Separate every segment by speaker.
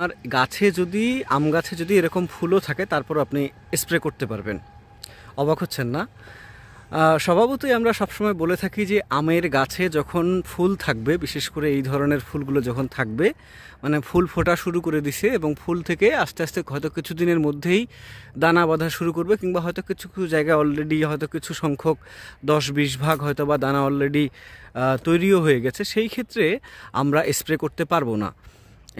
Speaker 1: আর গাছে যদি আম গাছে যদি এরকম ফুলও থাকে তারপর আপনি স্প্রে করতে পারবেন। অবাক হচ্ছেন না? স্বভাবতই আমরা সবসময় বলে থাকি যে আমের গাছে যখন ফুল থাকবে, বিশেষ করে এই ধরনের ফুলগুলো যখন থাকবে, মানে ফুল ফোটা শুরু করে দিছে এবং ফুল থেকে আস্তে আস্তে হয়তো কিছুদিনের মধ্যেই দানা বাঁধা শুরু করবে, কিংবা হয়তো কিছু কিছু জায়গায় অলরেডি হয়তো কিছু সংখ্যক 10-20 ভাগ হয়তো বা দানা অলরেডি তৈরিও হয়ে গেছে, সেই ক্ষেত্রে আমরা স্প্রে করতে পারবো না।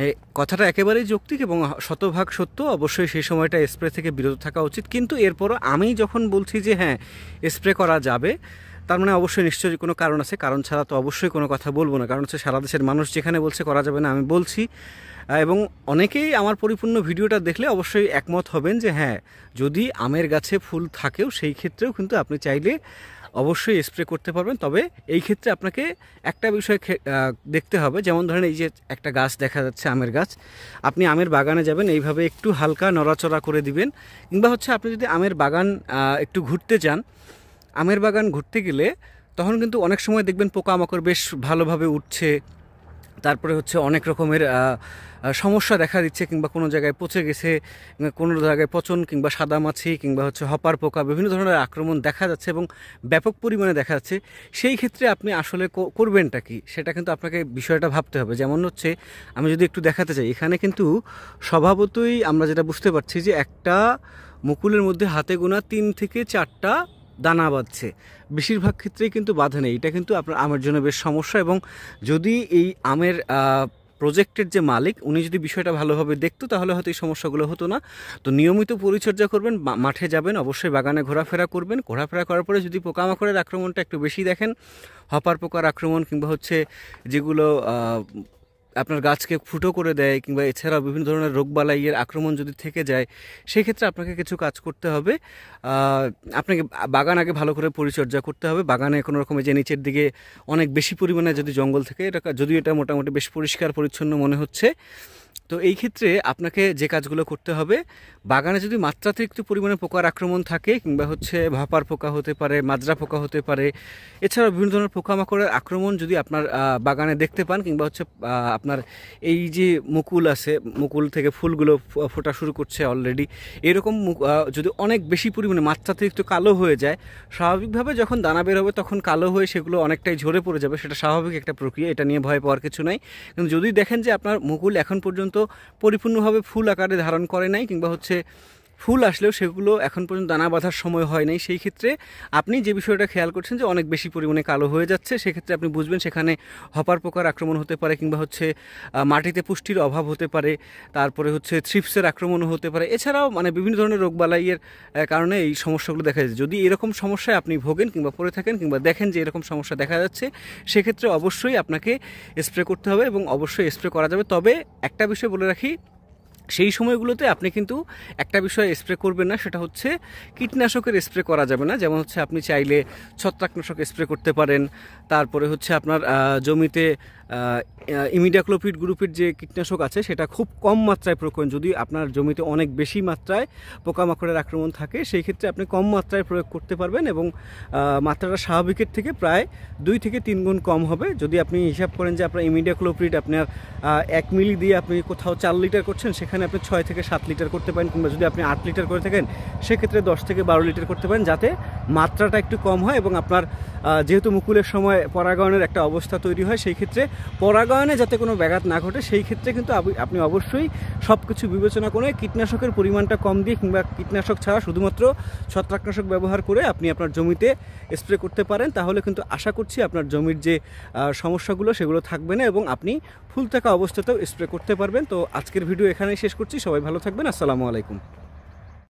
Speaker 1: এই কথাটা একেবারেই যৌক্তিক এবং শতভাগ সত্য। অবশ্যই সেই সময়টা স্প্রে থেকে বিরত থাকা উচিত, কিন্তু এরপরও আমি যখন বলছি যে হ্যাঁ স্প্রে করা যাবে, তার মানে অবশ্যই নিশ্চয়ই কোনো কারণ আছে। কারণ ছাড়া তো অবশ্যই কোনো কথা বলবো না। কারণ হচ্ছে সারা দেশের মানুষ যেখানে বলছে করা যাবে না আমি বলছি, এবং অনেকেই আমার পরিপূর্ণ ভিডিওটা দেখলে অবশ্যই একমত হবেন যে হ্যাঁ যদি আমের গাছে ফুল থাকেও সেই ক্ষেত্রেও কিন্তু আপনি চাইলে অবশ্যই স্প্রে করতে পারবেন। তবে এই ক্ষেত্রে আপনাকে একটা বিষয় দেখতে হবে, যেমন ধরেন এই যে একটা গাছ দেখা যাচ্ছে আমের গাছ, আপনি আমের বাগানে যাবেন, এইভাবে একটু হালকা নড়াচড়া করে দিবেন, কিংবা হচ্ছে আপনি যদি আমের বাগান একটু ঘুরতে চান, আমের বাগান ঘুরতে গেলে তখন কিন্তু অনেক সময় দেখবেন পোকামাকড় বেশ ভালোভাবে উঠছে, তারপরে হচ্ছে অনেক রকমের সমস্যা দেখা দিচ্ছে, কিংবা কোনো জায়গায় পচে গেছে, কোনো জায়গায় পচন কিংবা সাদামাছি কিংবা হচ্ছে হপার পোকা বিভিন্ন ধরনের আক্রমণ দেখা যাচ্ছে এবং ব্যাপক পরিমাণে দেখা যাচ্ছে। সেই ক্ষেত্রে আপনি আসলে করবেনটা কি সেটা কিন্তু আপনাকে বিষয়টা ভাবতে হবে। যেমন হচ্ছে আমি যদি একটু দেখাতে চাই, এখানে কিন্তু স্বভাবতই আমরা যেটা বুঝতে পারছি যে একটা মুকুলের মধ্যে হাতে গোনা 3 থেকে 4টা দানা বাঁধছে, বেশিরভাগ ক্ষেত্রেই কিন্তু বাঁধে নেই। এটা কিন্তু আপনার আমের জন্য বেশ সমস্যা, এবং যদি এই আমের প্রজেক্টের যে মালিক উনি যদি বিষয়টা ভালোভাবে দেখতো তাহলে হয়তো এই সমস্যাগুলো হতো না। তো নিয়মিত পরিচর্যা করবেন, মাঠে যাবেন, অবশ্যই বাগানে ঘোরাফেরা করবেন। ঘোরাফেরা করার পরে যদি পোকামাকড়ের আক্রমণটা একটু বেশি দেখেন, হপার পোকার আক্রমণ কিংবা হচ্ছে যেগুলো আপনার গাছকে ফুটো করে দেয়, কিংবা এছাড়াও বিভিন্ন ধরনের রোগবালাইয়ের আক্রমণ যদি থেকে যায়, সেই ক্ষেত্রে আপনাকে কিছু কাজ করতে হবে। আপনাকে বাগান আগে ভালো করে পরিচর্যা করতে হবে। বাগানে কোনো রকমের যে নিচের দিকে অনেক বেশি পরিমাণে যদি জঙ্গল থাকে, যদিও এটা মোটামুটি বেশ পরিষ্কার পরিচ্ছন্ন মনে হচ্ছে, তো এই ক্ষেত্রে আপনাকে যে কাজগুলো করতে হবে, বাগানে যদি মাত্রাতিরিক্ত পরিমাণে পোকার আক্রমণ থাকে, কিংবা হচ্ছে ভাপার পোকা হতে পারে, মাজরা পোকা হতে পারে, এছাড়াও বিভিন্ন ধরনের পোকামাকড়ের আক্রমণ যদি আপনার বাগানে দেখতে পান, কিংবা হচ্ছে আপনার এই যে মুকুল আছে, মুকুল থেকে ফুলগুলো ফোটা শুরু করছে অলরেডি, এরকম যদি অনেক বেশি পরিমাণে মাত্রাতিরিক্ত কালো হয়ে যায়, স্বাভাবিকভাবে যখন দানা বের হবে তখন কালো হয়ে সেগুলো অনেকটাই ঝরে পড়ে যাবে, সেটা স্বাভাবিক একটা প্রক্রিয়া, এটা নিয়ে ভয় পাওয়ার কিছু নাই। কিন্তু যদি দেখেন যে আপনার মুকুল এখন পর্যন্ত পরিপূর্ণভাবে ফুল আকারে ধারণ করে নাই, কিংবা হচ্ছে ফুল আসলেও সেগুলো এখন পর্যন্ত দানা বাঁধার সময় হয় নাই, সেই ক্ষেত্রে আপনি যে বিষয়টা খেয়াল করছেন যে অনেক বেশি পরিমাণে কালো হয়ে যাচ্ছে, সেক্ষেত্রে আপনি বুঝবেন সেখানে হপার পোকার আক্রমণ হতে পারে, কিংবা হচ্ছে মাটিতে পুষ্টির অভাব হতে পারে, তারপরে হচ্ছে থ্রিপসের আক্রমণও হতে পারে। এছাড়াও মানে বিভিন্ন ধরনের রোগবালাইয়ের কারণে এই সমস্যাগুলো দেখা যায়। যদি এরকম সমস্যায় আপনি ভোগেন কিংবা পড়ে থাকেন, কিংবা দেখেন যে এরকম সমস্যা দেখা যাচ্ছে, সেক্ষেত্রে অবশ্যই আপনাকে স্প্রে করতে হবে এবং অবশ্যই স্প্রে করা যাবে। তবে একটা বিষয় বলে রাখি, সেই সময়গুলোতে আপনি কিন্তু একটা বিষয় স্প্রে করবেন না, সেটা হচ্ছে কীটনাশকের স্প্রে করা যাবে না। যেমন হচ্ছে আপনি চাইলে ছত্রাকনাশক স্প্রে করতে পারেন, তারপরে হচ্ছে আপনার জমিতে ইমিডাক্লোপিড গ্রুপের যে কীটনাশক আছে সেটা খুব কম মাত্রায় প্রয়োগ করেন। যদি আপনার জমিতে অনেক বেশি মাত্রায় পোকামাকড়ের আক্রমণ থাকে, সেই ক্ষেত্রে আপনি কম মাত্রায় প্রয়োগ করতে পারবেন এবং মাত্রাটা স্বাভাবিকের থেকে প্রায় 2 থেকে 3 গুণ কম হবে। যদি আপনি হিসাব করেন যে আপনার ইমিডাক্লোপিড আপনার 1 মিলি দিয়ে আপনি কোথাও 4 লিটার করছেন, সেখানে আপনি 6 থেকে 7 লিটার করতে পারেন, কিংবা যদি আপনি 8 লিটার করে থাকেন সেক্ষেত্রে 10 থেকে 12 লিটার করতে পারেন, যাতে মাত্রাটা একটু কম হয় এবং আপনার যেহেতু মুকুলের সময় পরাগায়নের একটা অবস্থা তৈরি হয়, সেই ক্ষেত্রে পরাগায়নে যাতে কোনো ব্যাঘাত না ঘটে, সেই ক্ষেত্রে কিন্তু আপনি অবশ্যই সব কিছু বিবেচনা করে কীটনাশকের পরিমাণটা কম দিয়ে, কিংবা কীটনাশক ছাড়া শুধুমাত্র ছত্রাকনাশক ব্যবহার করে আপনি আপনার জমিতে স্প্রে করতে পারেন। তাহলে কিন্তু আশা করছি আপনার জমির যে সমস্যাগুলো সেগুলো থাকবে না এবং আপনি ফুল থাকা অবস্থাতেও স্প্রে করতে পারবেন। তো আজকের ভিডিও এখানেই শেষ করছি। সবাই ভালো থাকবেন। আসসালামু আলাইকুম।